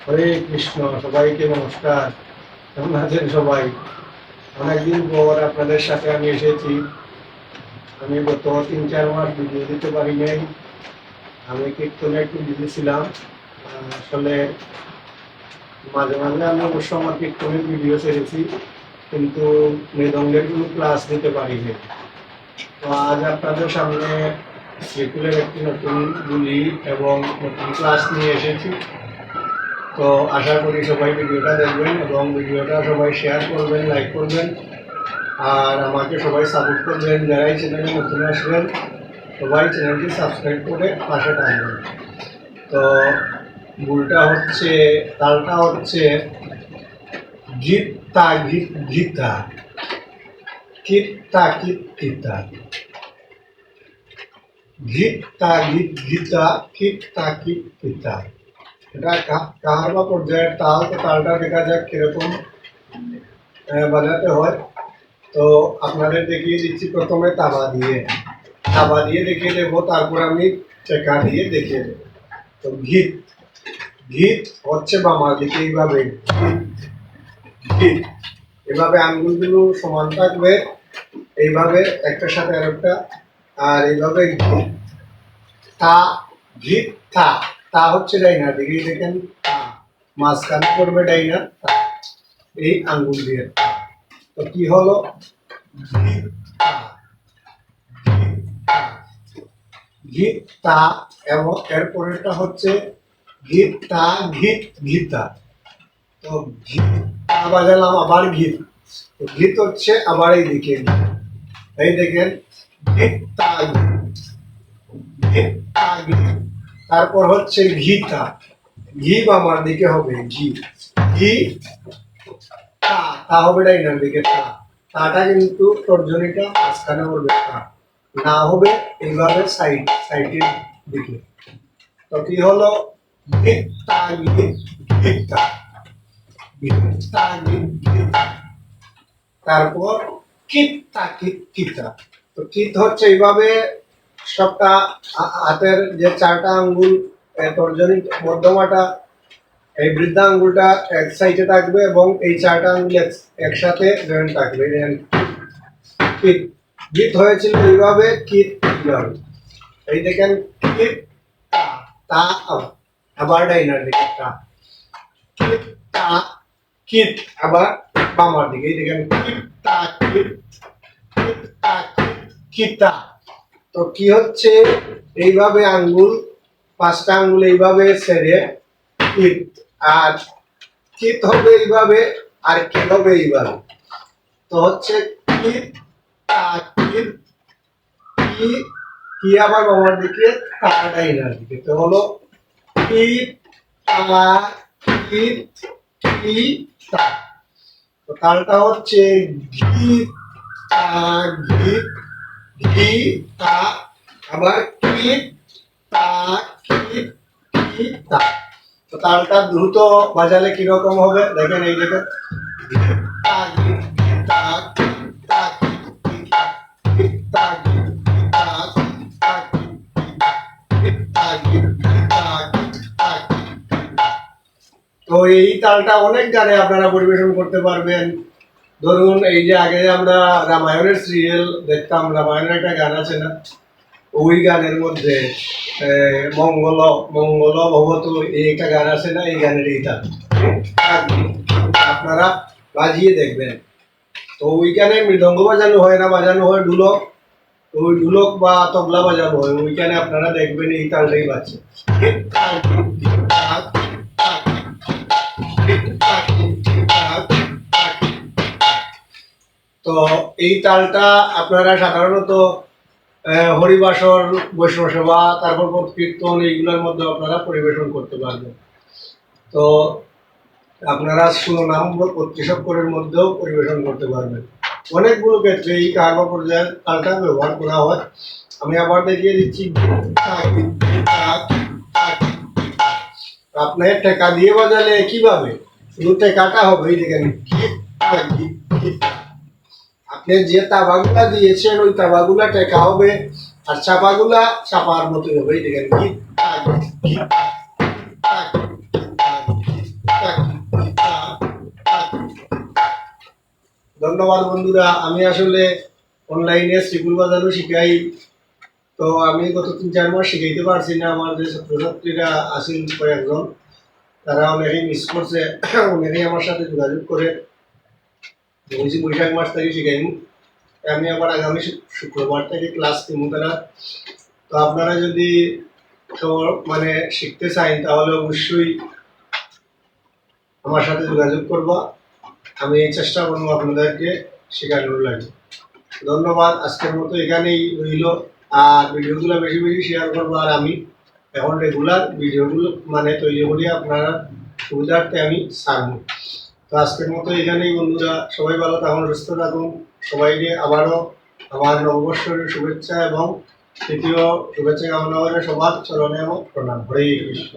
হরে কৃষ্ণ, সবাইকে নমস্কার। কেমন আছেন সবাই? অনেকদিন পর আপনাদের সাথে আমি এসেছি। আমি গত 3-4 মাস ভিডিও দিতে পারি নাই। আমি কীর্তনে একটু বিজি ছিলাম। আসলে মাঝে মাঝে আমি অবশ্য আমার কীর্তনের ভিডিও ছেড়েছি, কিন্তু মৃদঙ্গের কোনো ক্লাস দিতে পারিনি। তো আজ আপনাদের সামনে শ্রীকুলের একটি নতুন বুলি এবং নতুন ক্লাস নিয়ে এসেছি। তো আশা করি সবাই ভিডিওটা দেখবেন এবং ভিডিওটা সবাই শেয়ার করবেন, লাইক করবেন, আর আমাকে সবাই সাপোর্ট করবেন। যারাই চ্যানেলে নতুন আসবেন সবাই চ্যানেলটি সাবস্ক্রাইব করে পাশে থাকবেন। তো ভুলটা হচ্ছে, তালটা হচ্ছে গীতা গীতা, কিত্তা গীতা, গীতা গীতা, কিত্তা গীতা। এটা কাহার বা পর্যায়ের তাল, তো তালটা দেখা যাক কিরকম বাজাতে হয়। তো আপনাদের দেখিয়ে দিচ্ছি প্রথমে তাবা দিয়ে দেখিয়ে দেবো, তারপর আমি চেকা দিয়ে দেখিয়ে দেবো। তো ঘিত ঘিত হচ্ছে বামার দিকে, এইভাবে ঘিত, এভাবে আঙ্গুলগুলো সমান থাকবে, এইভাবে একটার সাথে আরেকটা, আর এইভাবে তা ঘিত থা। তা হচ্ছে ডাইনা দিকে, দেখেন তা মাঝখানে করবে ডাইনা, এই আঙ্গুল দিয়ে। তো কি হলো? গীতা। এবং এরপরেরটা হচ্ছে গীতা গীতা। তো গীতা বাজালাম, আবার গীত। গীত হচ্ছে আবার এইদিকে, এই দেখেন গীতা গীতা গীত। তারপর হচ্ছে গীতা, ঘি আমার দিকে হবে, ঘি ঘি তা, তা হবে ডাইনার দিকে, তা। তাটা কিন্তু তর্জনীটা মাঝখানে হবে, তা না হবে এইভাবে সাইডের দিকে। তো কি হলো? গীতা গীতা গীতা গীতা। তারপর কিত্তা কিতা। তো কিত হচ্ছে এইভাবে সবটা, হাতের যে 4টা আঙ্গুল, তর্জনী মধ্যমাটা, এই বৃদ্ধা আঙ্গুলটা এক সাইডে থাকবে এবং এই 4টা আঙ্গুল একসাথে জয়েন্ট থাকবে। কিত গীত হয়েছিল এইভাবে, কিত এইভাবে। এই দেখেন কিত তা, তা আবার ডাইনার দিকে, তা কিত তা কিত, আবার বামার দিকে, এই দেখেন কিত তা কিত, কিত তা কিত কিতা। তো কি হচ্ছে? এইভাবে আঙ্গুল, 5টা আঙ্গুল এইভাবে ছেড়ে কিত, আর কিত হবে এইভাবে, আর কিত হবে এইভাবে। তো হচ্ছে কিত তা কিত কি, কি আবার বামার দিকে, তা ডাইনার দিকে। তো হলো কিত তা কিত কি তা। তো তালটা হচ্ছে ঘি তা ঘি ঘি তা, আবার কি তা কি কি তা। তো তালটা দ্রুত বাজালে কিরকম হবে দেখেন, এই দেখেন তা ঘি তা তা কি তা, তা ঘি তা তা কি তা, ঘি তা তা। তো এই তালটা অনেক গানে আপনারা পরিবেশন করতে পারবেন। ধরুন এই যে আগে আমরা রামায়ণের সিরিয়াল দেখতাম, রামায়ণের একটা গান আছে না, ওই গানের মধ্যে মঙ্গল মঙ্গল ভবতু, এই একটা গান আছে না, এই গানের এই তাল আপনারা বাজিয়ে দেখবেন। তো ওইখানে মৃদঙ্গ বাজানো হয় না, বাজানো হয় ঢুলক। ওই ঢুলক বা তবলা বাজানো হয়, ওইখানে আপনারা দেখবেন এই তালটাই বাজছে। তো এই তালটা আপনারা সাধারণত হরিবাসর, বৈষ্ণব সেবা, তারপর কীর্তন, এইগুলোর মধ্যে আপনারা পরিবেশন করতে পারবেন। তো আপনারা সুনাম প্রতিশক্করের মধ্যেও পরিবেশন করতে পারবেন। অনেকগুলো ক্ষেত্রে এই কার্য পর্যায়ের তালটা ব্যবহার করা হয়। আমি আবার দেখিয়ে দিচ্ছি। আপনার টেকা দিয়ে বাজালে কিভাবে? শুধু টেকাটা হবে, এই দেখেন আপনি যে তাবাগুলা দিয়েছেন ওই তাবাগুলা টেকা হবে, আর চাপাগুলা চাপার মতো হবে, এই দেখেন ধন্যবাদ বন্ধুরা। আমি আসলে অনলাইনে শ্রীকুল বাজারও শিখাই। তো আমি গত 3-4 মাস শিখাইতে পারছি না। আমার যে ছাত্রছাত্রীরা আছেন কয়েকজন, তারা অনেকেই মিস করছে। অনেকেই আমার সাথে যোগাযোগ করে বলছি বৈশাখ মাস থেকে শিখাইব। আমি আবার আগামী শুক্রবার থেকে ক্লাস দিব তারা। তো আপনারা যদি মানে শিখতে চান তাহলে অবশ্যই আমার সাথে যোগাযোগ করবা। আমি চেষ্টা করবো আপনাদেরকে শেখানোর লাগে। ধন্যবাদ। আজকের মতো এখানেই রইল। আর ভিডিওগুলো বেশি বেশি শেয়ার করবো। আর আমি এখন রেগুলার ভিডিওগুলো মানে তৈরি করি আপনারা সুবিধার্থে আমি ছাড়বো। তো আজকের মতো এখানেই বন্ধুরা, সবাই ভালো থাকুন, সুস্থ থাকুন। সবাইকে আবারও আমার নববর্ষের শুভেচ্ছা এবং তৃতীয় শুভেচ্ছা কামনা করে সবার চরণে আমার প্রণাম। হরে কৃষ্ণ।